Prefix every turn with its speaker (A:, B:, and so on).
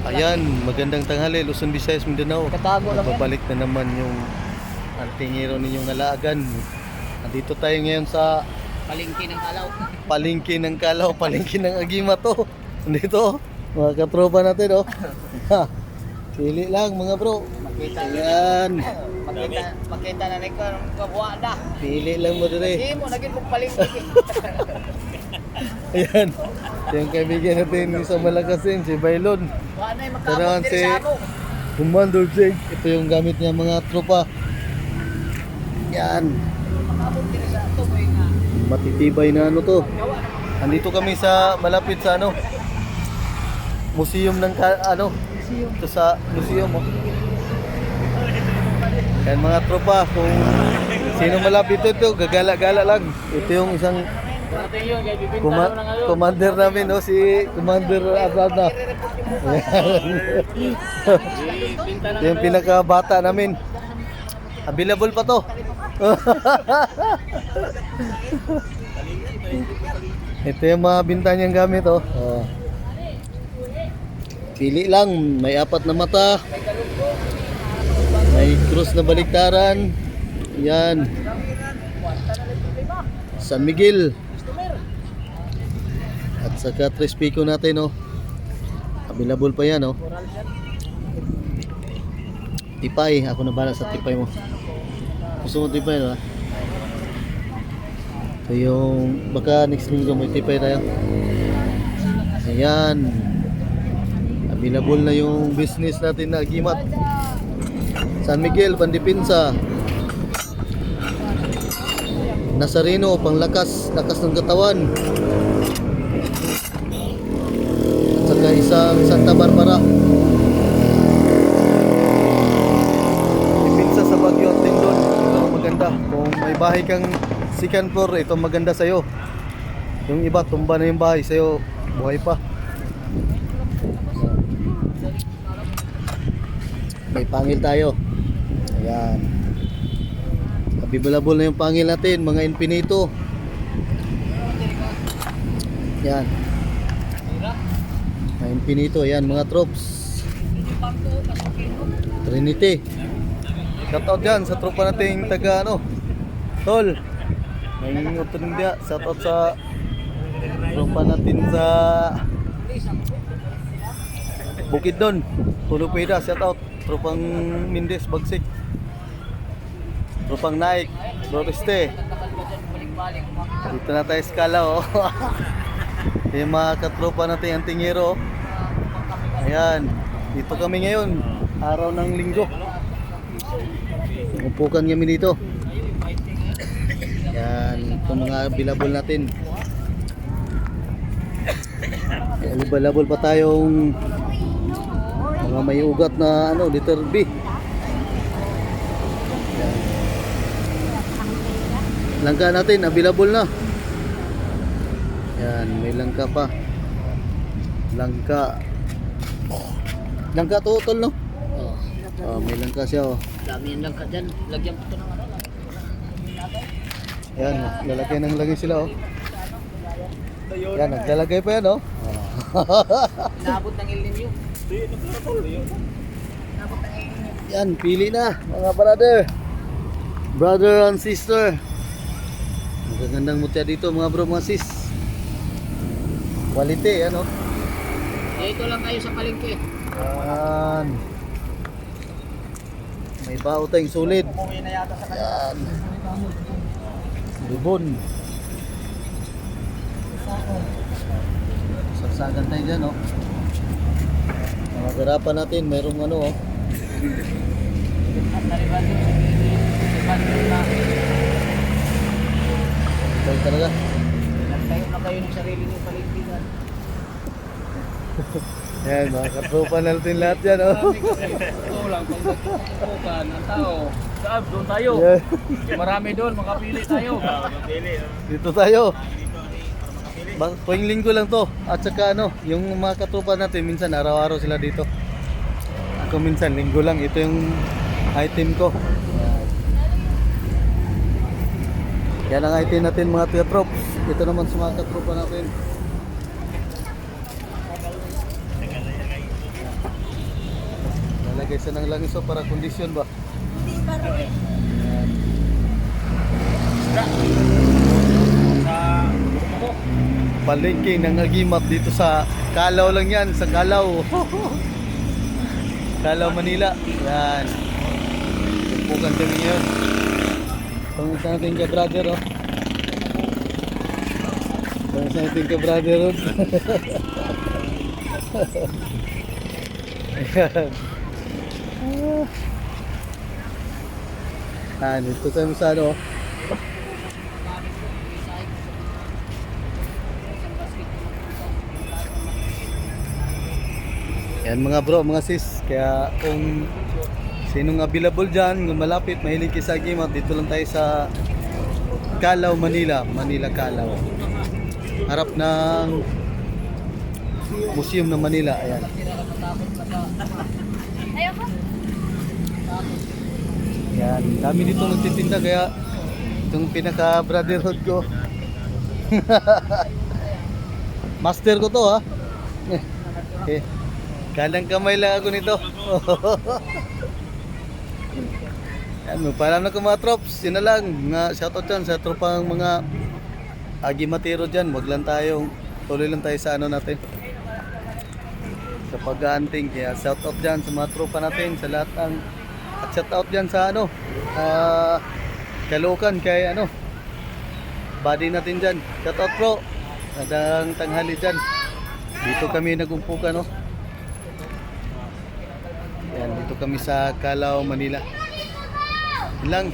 A: Ayan, magandang tanghali, Luzon, Visayas, Mindanao.
B: Katago lang yan.
A: Nagbabalik na naman yung antingero ninyong alagan. Nandito tayo ngayon sa
B: Palengke ng Kalaw.
A: palengke ng Kalaw, palengke ng Agima to. Nandito, mga katropa natin, oh. Ha, pili lang mga bro.
B: Makita
A: Ayan,
B: makita na niko ang kabuha na.
A: pili lang mo dire.
B: Hindi mo naging mong palengke.
A: Ayan, ito yung kaibigan natin sa Malakasin, si Bailon.
B: Wa na
A: Tanawan
B: makabot
A: si
B: diri sa ako.
A: Commander Jake. Ito yung gamit niya mga tropa. Yan,
B: Makabot diri sa ato boy nga.
A: matitibay na ano to.
B: Gawa na.
A: Andito kami sa malapit sa ano, museum ng ito sa museum, oh. Yan mga tropa, kung sino malapit ito, gagala-gala lang. Ito yung isang commander namin, no, si Commander Abrada. Ito yung pinakabata namin. Available pa to. Ito yung mga binta niyang gamit, oh. Oh. Pili lang, may 4 na mata. May cross na baliktaran. Yan. San Miguel. At saka Tres Pico natin, oh. Available pa yan, oh. Tipay, ako na bahala sa tipay mo. Gusto mo tipay, no? Ito yung, baka next linggo may tipay tayo. Ayan. Available na yung business natin na Agimat. San Miguel, Pandipinsa. Nazareno, panglakas, lakas ng katawan. At saka isang Santa Barbara. Dipinsa sa Baguio at Tindon. Ito maganda. Kung may bahay kang second floor, ito maganda sa'yo. Yung iba, tumba na yung bahay sa'yo, buhay pa. May pangil tayo. Ayan. Available na yung pangil natin, mga Infinito. Ayan. Mga Infinito, ayan, mga troops. Trinity. Shout out yan sa tropa nating taga ano, Tol. May India. Shout out sa tropa natin sa Bukidnon. Tulupeda, shout out. Tropang Mindes, Bagsik. Tropang Naik, Doreste. Dito na tayo skala, oh. Yung mga katropa natin ang tingero. Ayan, dito kami ngayon, araw ng linggo. Upukan kami dito. Ayan, itong mga available natin. Available pa tayong mga may ugat na ano, liter B. Yan. Langka natin, available na. Yan, may langka pa. Langka. Langka total, no? Oh. Oh, may langka siya, oh.
B: Dami yan lang ka dyan. Lagyan po ito ng ano.
A: Yan, lalagay ng lagay sila, oh. Yan, naglalagay pa yan, oh.
B: Inabot ng El Nino.
A: Yan, pili na mga brother and sister. Magagandang mutya dito mga bro, mga sis. Quality, ano?
B: Dito lang kayo sa palengke.
A: Yan. May bao tayong solid.
B: Umuwi na yata sa kanya.
A: Yan. Ribon. Saksagan tayo dyan, oh. Mga garapan natin, mayroong ano, oh.
B: At nariban din sa nariban na.
A: Ito talaga.
B: Nagtayo na kayo ng sarili ng palengke.
A: Yan, mga katropa natin lahat yan, oh.
B: Oo lang, pag nagtutukan ang tao. Saan? Doon tayo.
A: Yan.
B: Marami doon, makapili tayo.
A: Dito tayo. Tuwing linggo lang to. At saka ano, yung mga katropa natin minsan araw-araw sila dito. Ako minsan linggo lang. Ito yung item ko. Yan ang item natin mga tiyatrops. Ito naman sa mga katropa natin. kaysa ng langis para kondisyon ba?
C: Hindi ba rin?
A: Ayan.
B: Sa ako.
A: Palengke ng agimat dito sa Calao lang yan, sa Calao. Calao, Manila. Yan. Tumpukan kami ngayon. Itong isa natin ka brother, oh. Itong isa natin ka brother, oh. Ayan. Ah, dito tayo sa ano, oh. Yan mga bro, mga sis. Kaya kung sinong available dyan, kung malapit, mahilig kayo sa Agimat, dito lang tayo sa Calao, Manila. Manila, Calao. Harap ng Museum ng Manila. Ayan.
C: Ayoko.
A: Yan. Dami dito nagtitinda kaya itong pinaka brotherhood ko. Master ko to ha. Eh. Kanang kamay lang ako nito. Yan, paalam na ko mga trops. Yun na lang. Mga shoutout dyan sa tropang mga agimatero dyan. Wag lang tayong, tuloy lang tayo sa ano natin. Sa pag-aanting. Kaya shoutout dyan sa mga tropa natin. Sa lahat ng, at shoutout dyan sa ano, Caloocan kay ano, body natin dyan. Shoutout bro. Adang tanghali dyan. Dito kami nagumpukan, no? Yan, dito kami sa Calao, Manila. Yun lang.